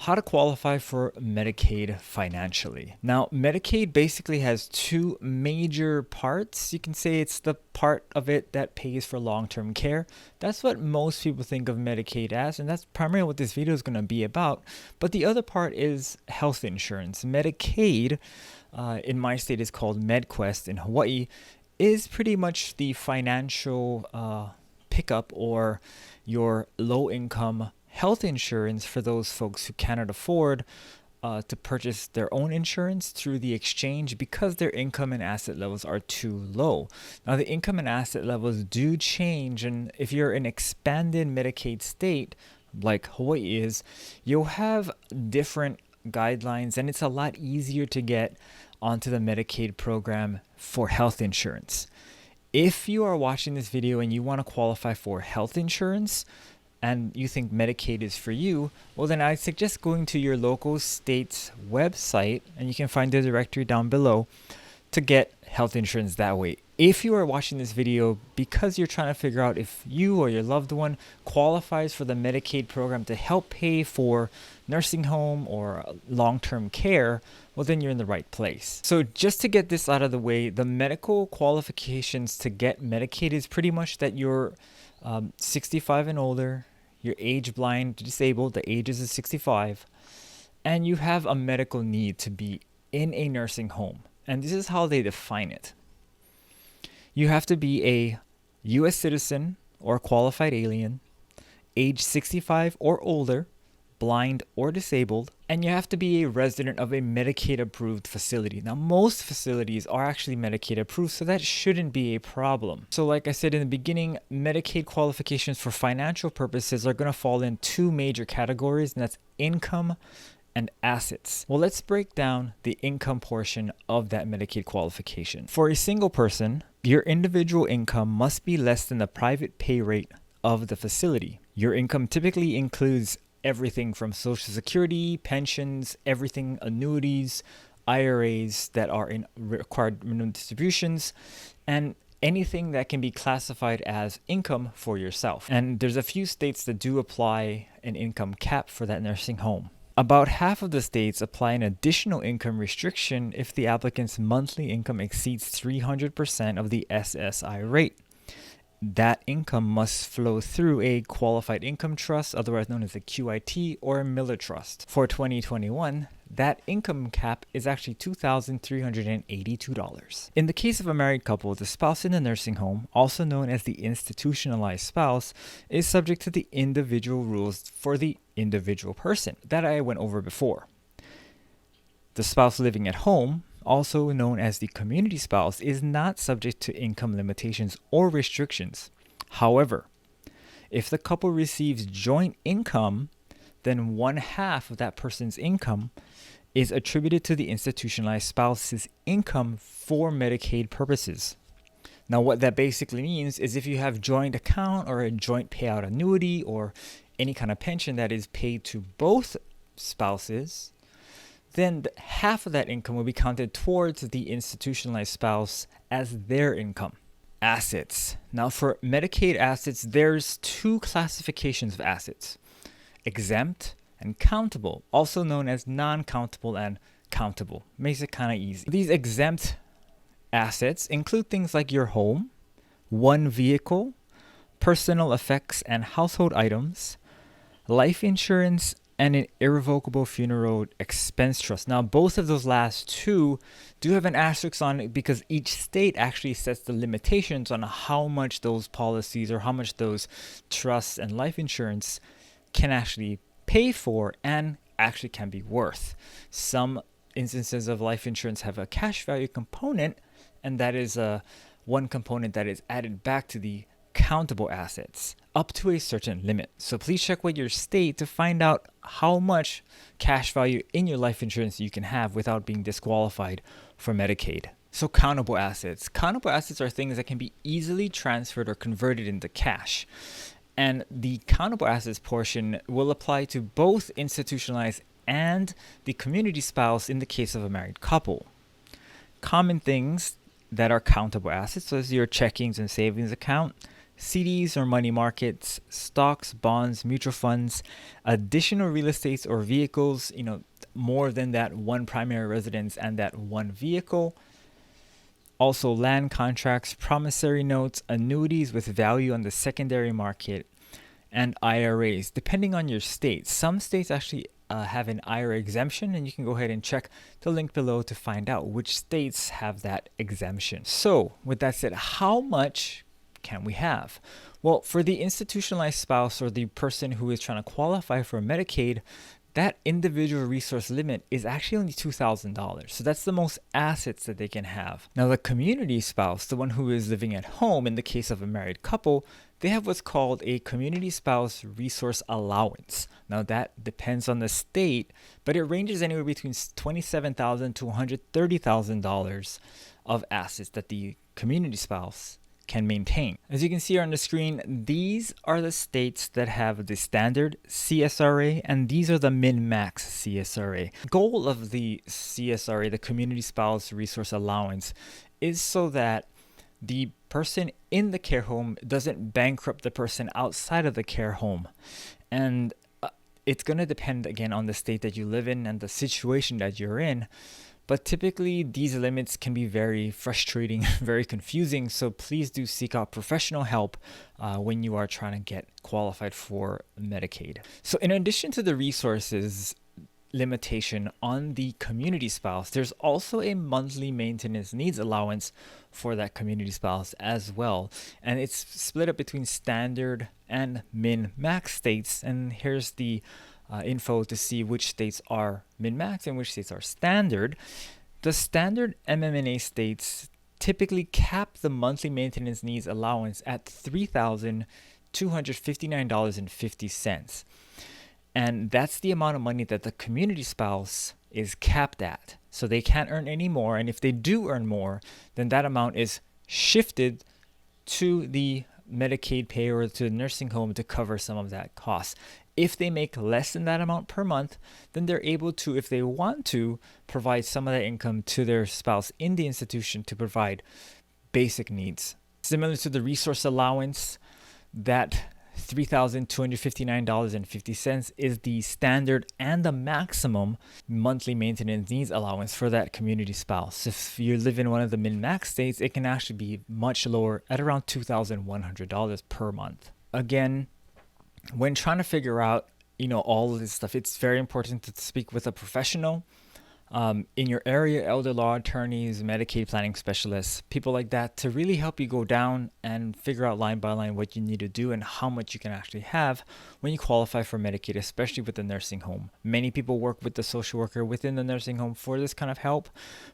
How to qualify for Medicaid financially. Now, Medicaid basically has two major parts. You can say it's the part of it that pays for long-term care. That's what most people think of Medicaid as, and that's primarily what this video is going to be about. But the other part is health insurance. Medicaid, in my state, is called MedQuest in Hawaii, is pretty much the financial pickup or your low-income health insurance for those folks who cannot afford to purchase their own insurance through the exchange because their income and asset levels are too low. Now, the income and asset levels do change, and if you're an expanded Medicaid state like Hawaii is, you'll have different guidelines, and it's a lot easier to get onto the Medicaid program for health insurance. If you are watching this video and you want to qualify for health insurance, and you think Medicaid is for you, well then I suggest going to your local state's website, and you can find the directory down below to get health insurance that way. If you are watching this video because you're trying to figure out if you or your loved one qualifies for the Medicaid program to help pay for nursing home or long-term care, well then you're in the right place. So just to get this out of the way, the medical qualifications to get Medicaid is pretty much that you're 65 and older, you're age blind, disabled, the age is 65, and you have a medical need to be in a nursing home. And this is how they define it. You have to be a U.S. citizen or qualified alien, age 65 or older, blind or disabled, and you have to be a resident of a Medicaid approved facility. Now, most facilities are actually Medicaid approved, so that shouldn't be a problem. So like I said in the beginning, Medicaid qualifications for financial purposes are going to fall in two major categories, and that's income and assets. Well, let's break down the income portion of that Medicaid qualification. For a single person, your individual income must be less than the private pay rate of the facility. Your income typically includes everything from Social Security, pensions, everything, annuities, IRAs that are in required minimum distributions, and anything that can be classified as income for yourself. And there's a few states that do apply an income cap for that nursing home. About half of the states apply an additional income restriction if the applicant's monthly income exceeds 300% of the SSI rate. That income must flow through a qualified income trust, otherwise known as a QIT or a Miller Trust. For 2021, that income cap is actually $2,382. In the case of a married couple, the spouse in the nursing home, also known as the institutionalized spouse, is subject to the individual rules for the individual person that I went over before. The spouse living at home, also known as the community spouse, is not subject to income limitations or restrictions. However, if the couple receives joint income, then one half of that person's income is attributed to the institutionalized spouse's income for Medicaid purposes. Now, what that basically means is if you have joint account or a joint payout annuity or any kind of pension that is paid to both spouses, then half of that income will be counted towards the institutionalized spouse as their income. Assets. Now, for Medicaid assets, there's two classifications of assets: exempt and countable, also known as non-countable and countable. Makes it kind of easy. These exempt assets include things like your home, one vehicle, personal effects and household items, life insurance, and an irrevocable funeral expense trust. Now, both of those last two do have an asterisk on it because each state actually sets the limitations on how much those policies or how much those trusts and life insurance can actually pay for and actually can be worth. Some instances of life insurance have a cash value component, and that is one component that is added back to the countable assets up to a certain limit. So please check with your state to find out how much cash value in your life insurance you can have without being disqualified for Medicaid. So countable assets. Countable assets are things that can be easily transferred or converted into cash. And the countable assets portion will apply to both institutionalized and the community spouse in the case of a married couple. Common things that are countable assets, so as your checkings and savings account, CDs or money markets, stocks, bonds, mutual funds, additional real estates or vehicles, more than that one primary residence and that one vehicle. Also land contracts, promissory notes, annuities with value on the secondary market, and IRAs, depending on your state. Some states actually have an IRA exemption, and you can go ahead and check the link below to find out which states have that exemption. So with that said, how much can we have? Well, for the institutionalized spouse or the person who is trying to qualify for Medicaid, that individual resource limit is actually only $2,000. So that's the most assets that they can have. Now, the community spouse, the one who is living at home in the case of a married couple, they have what's called a community spouse resource allowance. Now, that depends on the state, but it ranges anywhere between $27,000 to $130,000 of assets that the community spouse can maintain. As you can see here on the screen, these are the states that have the standard CSRA, and these are the min-max CSRA. The goal of the CSRA, the Community Spouse Resource Allowance, is so that the person in the care home doesn't bankrupt the person outside of the care home. And it's going to depend again on the state that you live in and the situation that you're in. But typically, these limits can be very frustrating, very confusing. So please do seek out professional help when you are trying to get qualified for Medicaid. So in addition to the resources limitation on the community spouse, there's also a monthly maintenance needs allowance for that community spouse as well. And it's split up between standard and min-max states. And here's the info to see which states are min-max and which states are standard. The standard MMNA states typically cap the monthly maintenance needs allowance at $3,259.50. And that's the amount of money that the community spouse is capped at. So they can't earn any more. And if they do earn more, then that amount is shifted to the Medicaid payer or to the nursing home to cover some of that cost. If they make less than that amount per month, then they're able to, if they want to, provide some of that income to their spouse in the institution to provide basic needs. Similar to the resource allowance, that $3,259.50 is the standard and the maximum monthly maintenance needs allowance for that community spouse. If you live in one of the min-max states, it can actually be much lower at around $2,100 per month. Again, when trying to figure out, all of this stuff, it's very important to speak with a professional in your area, elder law attorneys, Medicaid planning specialists, people like that, to really help you go down and figure out line by line what you need to do and how much you can actually have when you qualify for Medicaid, especially with the nursing home. Many people work with the social worker within the nursing home for this kind of help,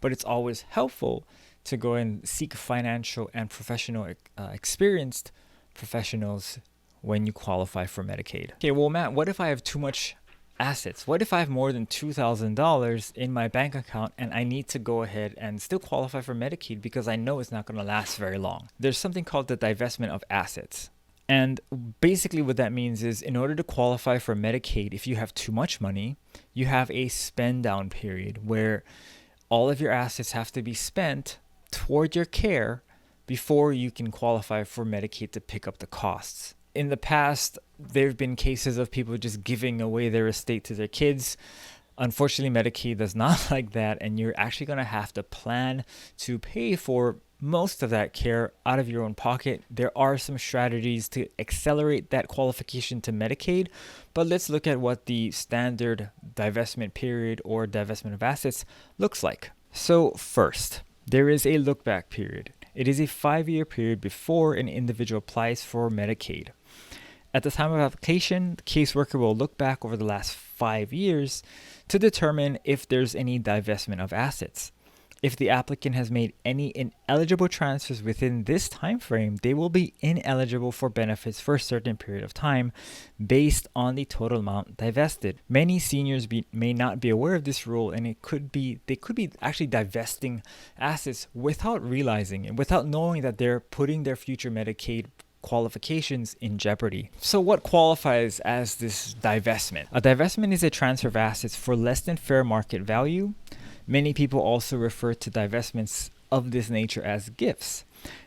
but it's always helpful to go and seek financial and professional experienced professionals when you qualify for Medicaid. Okay, well, Matt, what if I have too much assets? What if I have more than $2,000 in my bank account and I need to go ahead and still qualify for Medicaid because I know it's not going to last very long? There's something called the divestment of assets. And basically what that means is in order to qualify for Medicaid, if you have too much money, you have a spend down period where all of your assets have to be spent toward your care before you can qualify for Medicaid to pick up the costs. In the past, there have been cases of people just giving away their estate to their kids. Unfortunately, Medicaid does not like that, and you're actually going to have to plan to pay for most of that care out of your own pocket. There are some strategies to accelerate that qualification to Medicaid, but let's look at what the standard divestment period or divestment of assets looks like. So first, there is a look-back period. It is a 5-year period before an individual applies for Medicaid. At the time of application, the caseworker will look back over the last 5 years to determine if there's any divestment of assets. If the applicant has made any ineligible transfers within this time frame, they will be ineligible for benefits for a certain period of time based on the total amount divested. Many seniors may not be aware of this rule, and they could be actually divesting assets without realizing it, without knowing that they're putting their future Medicaid qualifications in jeopardy. So what qualifies as this divestment? A divestment is a transfer of assets for less than fair market value. Many people also refer to divestments of this nature as gifts.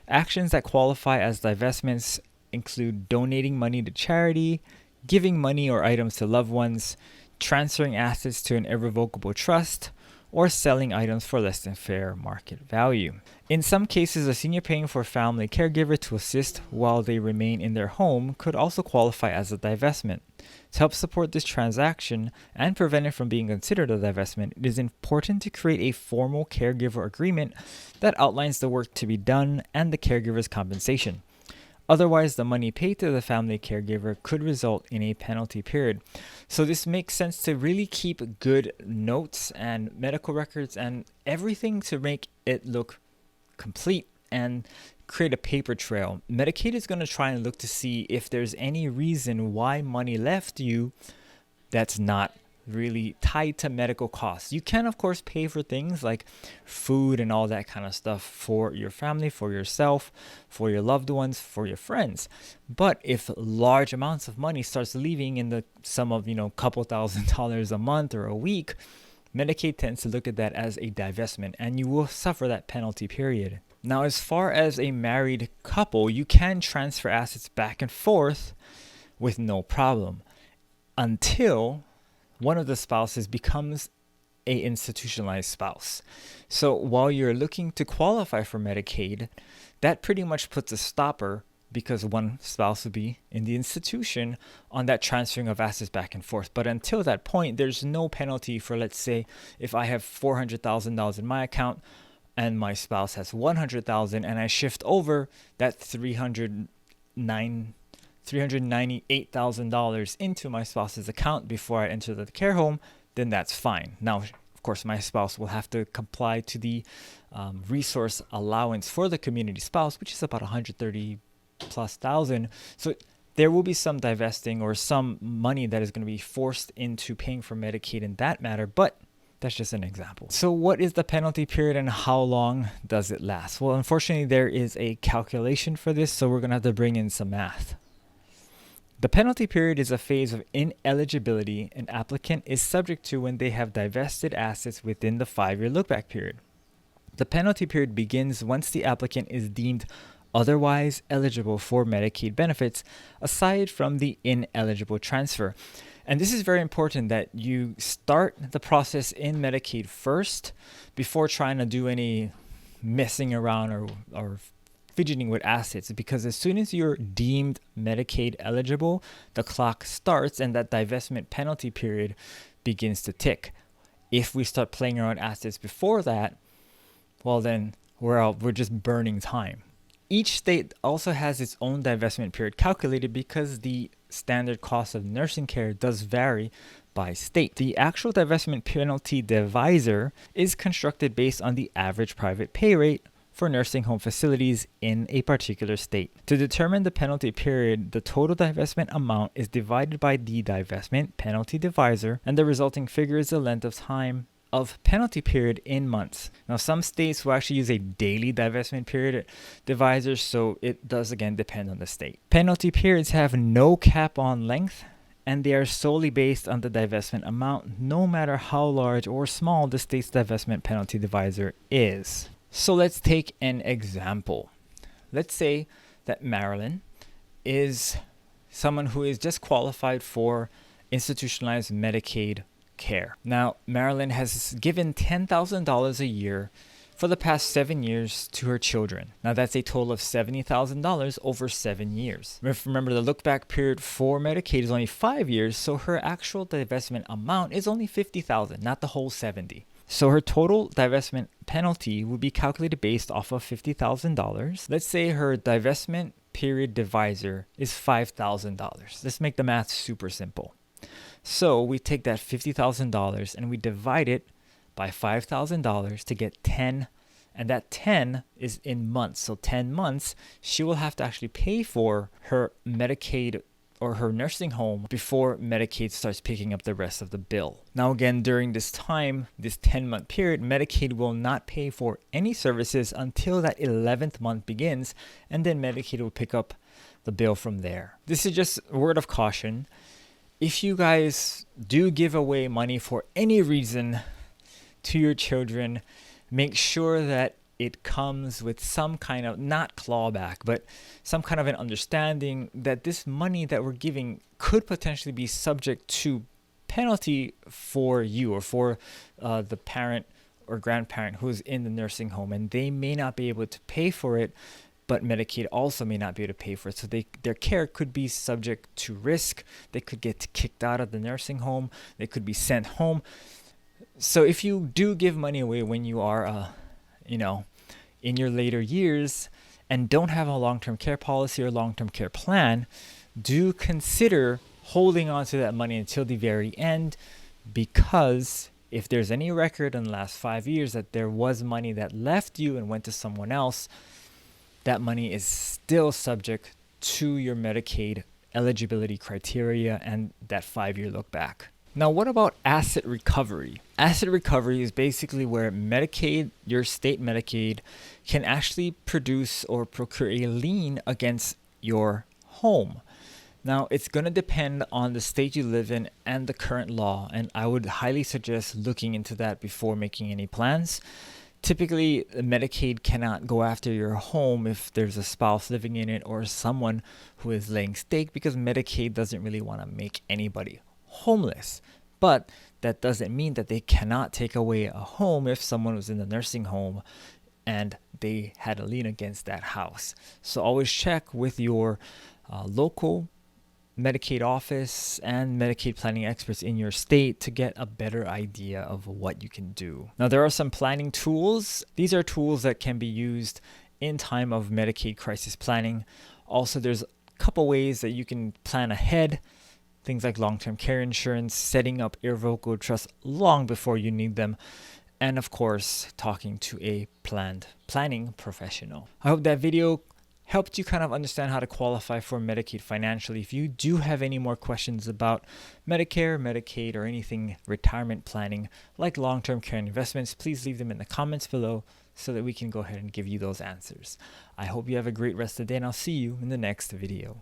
Actions that qualify as divestments include donating money to charity, giving money or items to loved ones, transferring assets to an irrevocable trust, or selling items for less than fair market value. In some cases, a senior paying for a family caregiver to assist while they remain in their home could also qualify as a divestment. To help support this transaction and prevent it from being considered a divestment, it is important to create a formal caregiver agreement that outlines the work to be done and the caregiver's compensation. Otherwise, the money paid to the family caregiver could result in a penalty period. So this makes sense to really keep good notes and medical records and everything to make it look complete and create a paper trail. Medicaid is going to try and look to see if there's any reason why money left you that's not really tied to medical costs. You can, of course, pay for things like food and all that kind of stuff for your family, for yourself, for your loved ones, for your friends. But if large amounts of money starts leaving in the sum of, couple $1,000s a month or a week, Medicaid tends to look at that as a divestment, and you will suffer that penalty period. Now, as far as a married couple, you can transfer assets back and forth with no problem until one of the spouses becomes a institutionalized spouse. So while you're looking to qualify for Medicaid, that pretty much puts a stopper, because one spouse would be in the institution, on that transferring of assets back and forth. But until that point, there's no penalty for, let's say, if I have $400,000 in my account and my spouse has $100,000 and I shift over that $398,000 into my spouse's account before I enter the care home, then that's fine. Now, of course, my spouse will have to comply to the resource allowance for the community spouse, which is about $130,000+. So there will be some divesting or some money that is going to be forced into paying for Medicaid in that matter, but that's just an example. So what is the penalty period and how long does it last? Well, unfortunately, there is a calculation for this, so we're going to have to bring in some math. The penalty period is a phase of ineligibility an applicant is subject to when they have divested assets within the 5-year lookback period. The penalty period begins once the applicant is deemed otherwise eligible for Medicaid benefits, aside from the ineligible transfer. And this is very important that you start the process in Medicaid first before trying to do any messing around or fidgeting with assets, because as soon as you're deemed Medicaid eligible, the clock starts and that divestment penalty period begins to tick. If we start playing around assets before that, well then we're just burning time. Each state also has its own divestment period calculated because the standard cost of nursing care does vary by state. The actual divestment penalty divisor is constructed based on the average private pay rate for nursing home facilities in a particular state. To determine the penalty period, the total divestment amount is divided by the divestment penalty divisor, and the resulting figure is the length of time of penalty period in months. Now, some states will actually use a daily divestment period divisor, so it does again depend on the state. Penalty periods have no cap on length, and they are solely based on the divestment amount, no matter how large or small the state's divestment penalty divisor is. So let's take an example. Let's say that Marilyn is someone who is just qualified for institutionalized Medicaid care. Now, Marilyn has given $10,000 a year for the past 7 years to her children. Now, that's a total of $70,000 over 7 years. Remember, the look-back period for Medicaid is only 5 years, so her actual divestment amount is only $50,000, not the whole 70. So her total divestment penalty would be calculated based off of $50,000. Let's say her divestment period divisor is $5,000. Let's make the math super simple. So we take that $50,000 and we divide it by $5,000 to get 10, and that 10 is in months. So 10 months, she will have to actually pay for her Medicaid or her nursing home before Medicaid starts picking up the rest of the bill. Now again, during this time, this 10-month period, Medicaid will not pay for any services until that 11th month begins, and then Medicaid will pick up the bill from there. This is just a word of caution. If you guys do give away money for any reason to your children, make sure that it comes with some kind of, not clawback, but some kind of an understanding that this money that we're giving could potentially be subject to penalty for you or for the parent or grandparent who's in the nursing home, and they may not be able to pay for it, but Medicaid also may not be able to pay for it. So their care could be subject to risk. They could get kicked out of the nursing home. They could be sent home. So if you do give money away when you are, in your later years and don't have a long-term care policy or long-term care plan, do consider holding on to that money until the very end, because if there's any record in the last 5 years that there was money that left you and went to someone else, that money is still subject to your Medicaid eligibility criteria and that 5-year look back. Now, what about asset recovery? Asset recovery is basically where Medicaid, your state Medicaid, can actually produce or procure a lien against your home. Now, it's going to depend on the state you live in and the current law, and I would highly suggest looking into that before making any plans. Typically, Medicaid cannot go after your home if there's a spouse living in it or someone who is laying stake, because Medicaid doesn't really want to make anybody homeless. But that doesn't mean that they cannot take away a home if someone was in the nursing home and they had a lien against that house. So always check with your local Medicaid office and Medicaid planning experts in your state to get a better idea of what you can do. Now, there are some planning tools. These are tools that can be used in time of Medicaid crisis planning. Also, there's a couple ways that you can plan ahead. Things like long-term care insurance, setting up irrevocable trusts long before you need them, and of course, talking to a planning professional. I hope that video helped you kind of understand how to qualify for Medicaid financially. If you do have any more questions about Medicare, Medicaid, or anything retirement planning like long-term care and investments, please leave them in the comments below so that we can go ahead and give you those answers. I hope you have a great rest of the day, and I'll see you in the next video.